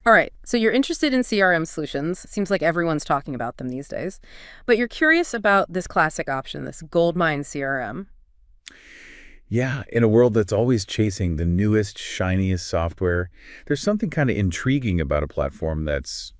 All right, so you're interested in CRM solutions. Seems like everyone's talking about them these days. But you're curious about this classic option, this GoldMine CRM. Yeah, in a world that's always chasing the newest, shiniest software, there's something kind of intriguing about a platform that's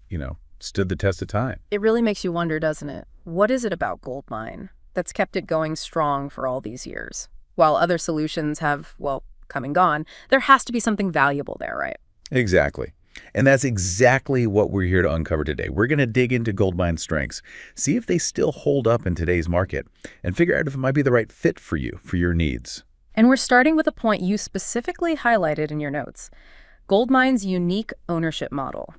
stood the test of time. It really makes you wonder, doesn't it? What is it about GoldMine that's kept it going strong for all these years? While other solutions have, well, come and gone, there has to be something valuable there, right? Exactly. And that's exactly what we're here to uncover today. We're going to dig into GoldMine's strengths, see if they still hold up in today's market, and figure out if it might be the right fit for you, for your needs. And we're starting with a point you specifically highlighted in your notes, GoldMine's unique ownership model.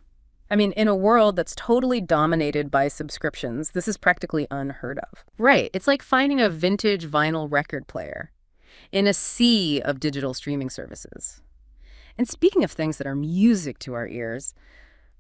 I mean, in a world that's totally dominated by subscriptions, this is practically unheard of. Right. It's like finding a vintage vinyl record player in a sea of digital streaming services. And speaking of things that are music to our ears,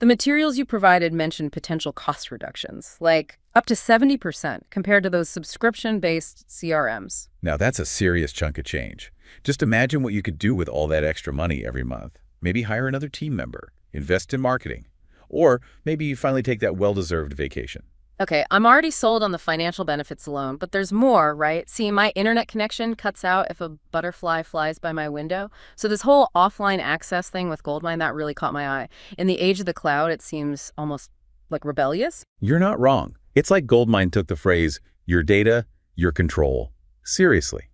the materials you provided mentioned potential cost reductions, like up to 70% compared to those subscription-based CRMs. Now, that's a serious chunk of change. Just imagine what you could do with all that extra money every month. Maybe hire another team member, invest in marketing, or maybe you finally take that well-deserved vacation. Okay, I'm already sold on the financial benefits alone, but there's more, right? See, my internet connection cuts out if a butterfly flies by my window. So this whole offline access thing with GoldMine, that really caught my eye. In the age of the cloud, it seems almost like rebellious. You're not wrong. It's like GoldMine took the phrase, your data, your control, seriously.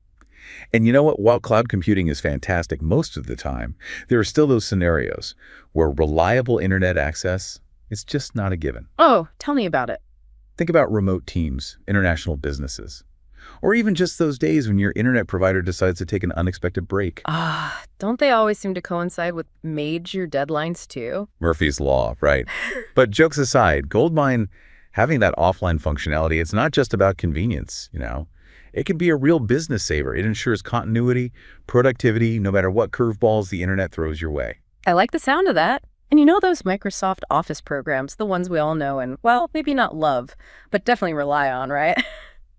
And you know what? While cloud computing is fantastic most of the time, there are still those scenarios where reliable internet access is just not a given. Oh, tell me about it. Think about remote teams, international businesses, or even just those days when your internet provider decides to take an unexpected break. Don't they always seem to coincide with major deadlines too? Murphy's Law, right? But jokes aside, GoldMine having that offline functionality, it's not just about convenience. It can be a real business saver. It ensures continuity, productivity, no matter what curveballs the internet throws your way. I like the sound of that. And you know those Microsoft Office programs, the ones we all know and, well, maybe not love, but definitely rely on, right?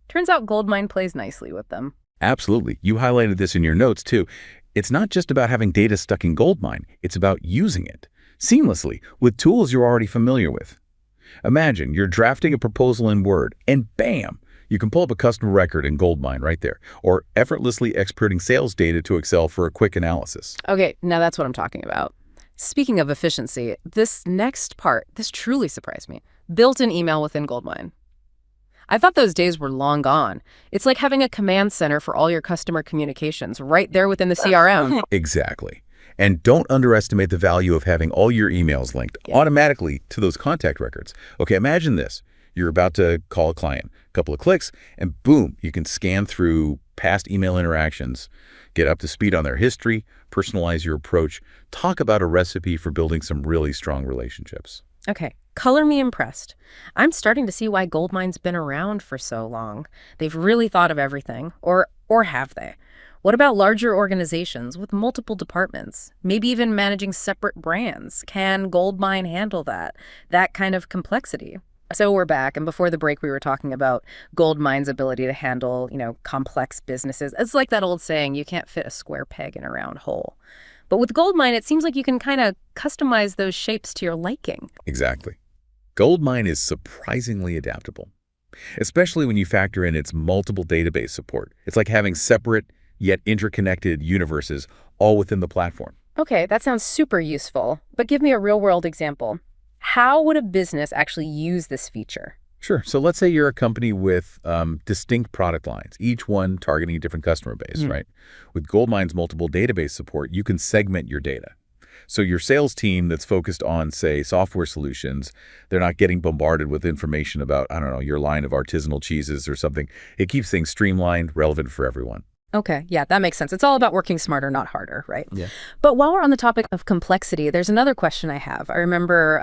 Turns out GoldMine plays nicely with them. Absolutely. You highlighted this in your notes, too. It's not just about having data stuck in GoldMine. It's about using it seamlessly with tools you're already familiar with. Imagine you're drafting a proposal in Word, and bam! You can pull up a customer record in GoldMine right there, or effortlessly exporting sales data to Excel for a quick analysis. Okay, now that's what I'm talking about. Speaking of efficiency, this next part, this truly surprised me. Built-in email within GoldMine. I thought those days were long gone. It's like having a command center for all your customer communications right there within the CRM. Exactly. And don't underestimate the value of having all your emails linked automatically to those contact records. Okay, imagine this. You're about to call a client. A couple of clicks, and boom, you can scan through past email interactions, get up to speed on their history, personalize your approach, talk about a recipe for building some really strong relationships. Okay, color me impressed. I'm starting to see why GoldMine's been around for so long. They've really thought of everything. Or have they? What about larger organizations with multiple departments, maybe even managing separate brands? Can GoldMine handle that kind of complexity? So we're back, and before the break we were talking about GoldMine's ability to handle, complex businesses. It's like that old saying, you can't fit a square peg in a round hole. But with GoldMine, it seems like you can kind of customize those shapes to your liking. Exactly. GoldMine is surprisingly adaptable, especially when you factor in its multiple database support. It's like having separate yet interconnected universes all within the platform. Okay, that sounds super useful, but give me a real-world example. How would a business actually use this feature? Sure. So let's say you're a company with distinct product lines, each one targeting a different customer base, right? With GoldMine's multiple database support, you can segment your data. So your sales team that's focused on, say, software solutions, they're not getting bombarded with information about, I don't know, your line of artisanal cheeses or something. It keeps things streamlined, relevant for everyone. Okay, yeah, that makes sense. It's all about working smarter, not harder, right? Yeah. But while we're on the topic of complexity, there's another question I have. I remember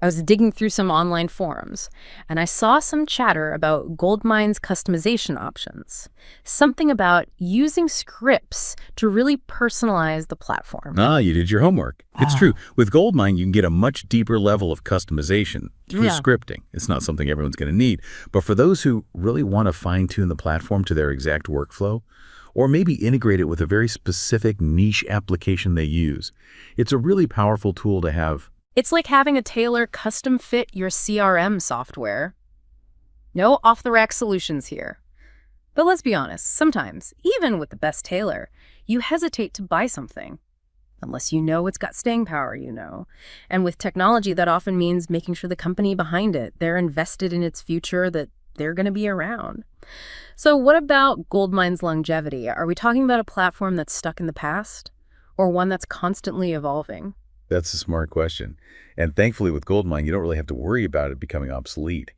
I was digging through some online forums, and I saw some chatter about GoldMine's customization options. Something about using scripts to really personalize the platform. You did your homework. It's true. With GoldMine, you can get a much deeper level of customization through scripting. It's not something everyone's going to need. But for those who really want to fine-tune the platform to their exact workflow, or maybe integrate it with a very specific niche application they use, it's a really powerful tool to have It's like having a tailor custom fit your CRM software. No off-the-rack solutions here. But let's be honest, sometimes, even with the best tailor, you hesitate to buy something. Unless you know it's got staying power, you know. And with technology, that often means making sure the company behind it, they're invested in its future, that they're going to be around. So what about GoldMine's longevity? Are we talking about a platform that's stuck in the past or one that's constantly evolving? That's a smart question. And thankfully with GoldMine, you don't really have to worry about it becoming obsolete.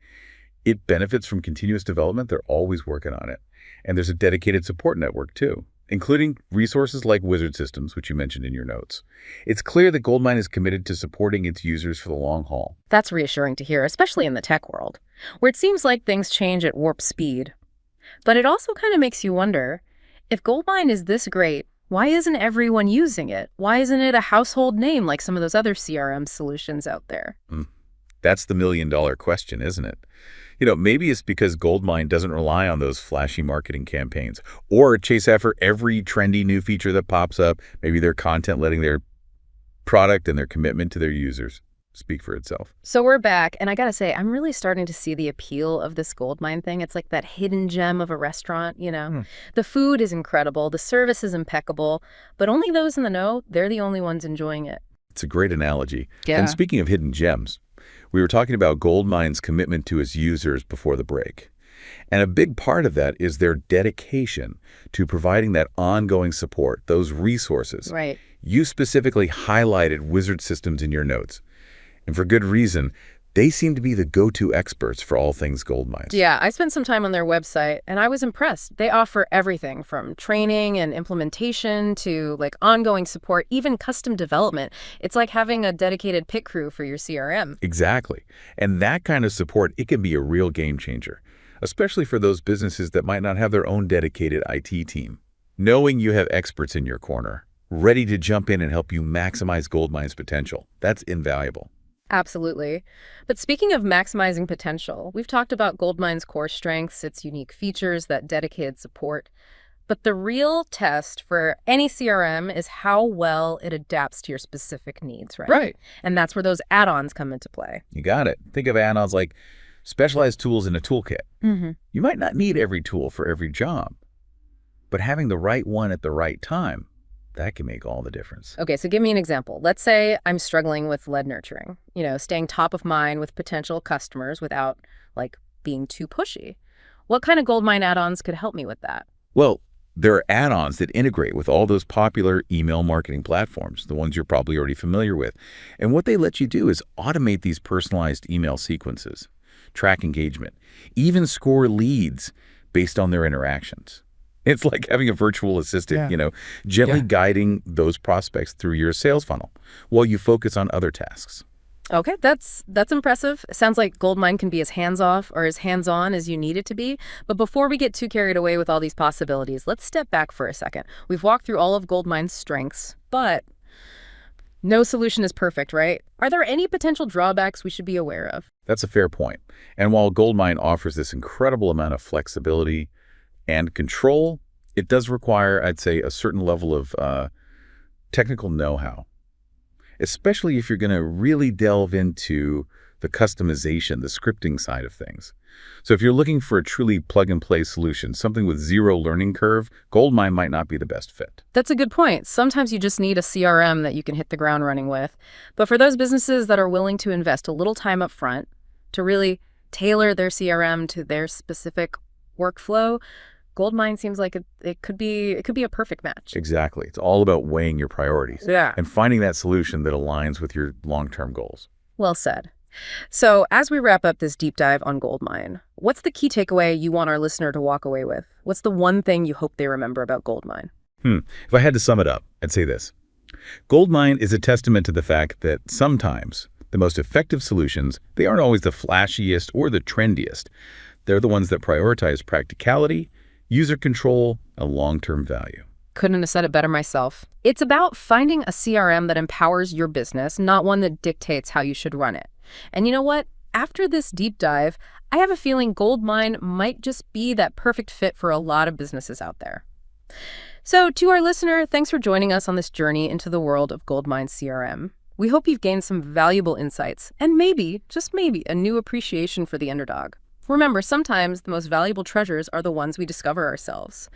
It benefits from continuous development. They're always working on it. And there's a dedicated support network too, including resources like Wizard Systems, which you mentioned in your notes. It's clear that GoldMine is committed to supporting its users for the long haul. That's reassuring to hear, especially in the tech world, where it seems like things change at warp speed. But it also kind of makes you wonder, if GoldMine is this great, why isn't everyone using it? Why isn't it a household name like some of those other CRM solutions out there? That's the million-dollar question, isn't it? Maybe it's because GoldMine doesn't rely on those flashy marketing campaigns or chase after every trendy new feature that pops up. Maybe their content letting their product and their commitment to their users speak for itself. So we're back, and I gotta say, I'm really starting to see the appeal of this GoldMine thing. It's like that hidden gem of a restaurant. The food is incredible, the service is impeccable, but only those in the know, they're the only ones enjoying it. It's a great analogy. Yeah. And speaking of hidden gems, we were talking about GoldMine's commitment to its users before the break. And a big part of that is their dedication to providing that ongoing support, those resources. Right. You specifically highlighted Wizard Systems in your notes. And for good reason, they seem to be the go-to experts for all things GoldMine. Yeah, I spent some time on their website, and I was impressed. They offer everything from training and implementation to like ongoing support, even custom development. It's like having a dedicated pit crew for your CRM. Exactly. And that kind of support, it can be a real game changer, especially for those businesses that might not have their own dedicated IT team. Knowing you have experts in your corner, ready to jump in and help you maximize GoldMine's potential, that's invaluable. Absolutely. But speaking of maximizing potential, we've talked about GoldMine's core strengths, its unique features, that dedicated support. But the real test for any CRM is how well it adapts to your specific needs, right? Right. And that's where those add-ons come into play. You got it. Think of add-ons like specialized tools in a toolkit. You might not need every tool for every job, but having the right one at the right time, that can make all the difference. Okay, so give me an example. Let's say I'm struggling with lead nurturing, staying top of mind with potential customers without, like, being too pushy. What kind of GoldMine add-ons could help me with that? Well, there are add-ons that integrate with all those popular email marketing platforms, the ones you're probably already familiar with. And what they let you do is automate these personalized email sequences, track engagement, even score leads based on their interactions. It's like having a virtual assistant, gently guiding those prospects through your sales funnel while you focus on other tasks. Okay, that's impressive. It sounds like GoldMine can be as hands-off or as hands-on as you need it to be. But before we get too carried away with all these possibilities, let's step back for a second. We've walked through all of GoldMine's strengths, but no solution is perfect, right? Are there any potential drawbacks we should be aware of? That's a fair point. And while GoldMine offers this incredible amount of flexibility and control, it does require, I'd say, a certain level of technical know-how, especially if you're going to really delve into the customization, the scripting side of things. So if you're looking for a truly plug-and-play solution, something with zero learning curve, GoldMine might not be the best fit. That's a good point. Sometimes you just need a CRM that you can hit the ground running with. But for those businesses that are willing to invest a little time up front to really tailor their CRM to their specific workflow, GoldMine seems like it could be a perfect match. Exactly. It's all about weighing your priorities and finding that solution that aligns with your long-term goals. Well said. So as we wrap up this deep dive on GoldMine, what's the key takeaway you want our listener to walk away with? What's the one thing you hope they remember about GoldMine? If I had to sum it up, I'd say this. GoldMine is a testament to the fact that sometimes the most effective solutions, they aren't always the flashiest or the trendiest. They're the ones that prioritize practicality, user control, and long-term value. Couldn't have said it better myself. It's about finding a CRM that empowers your business, not one that dictates how you should run it. And you know what? After this deep dive, I have a feeling GoldMine might just be that perfect fit for a lot of businesses out there. So to our listener, thanks for joining us on this journey into the world of GoldMine CRM. We hope you've gained some valuable insights and maybe, just maybe, a new appreciation for the underdog. Remember, sometimes the most valuable treasures are the ones we discover ourselves.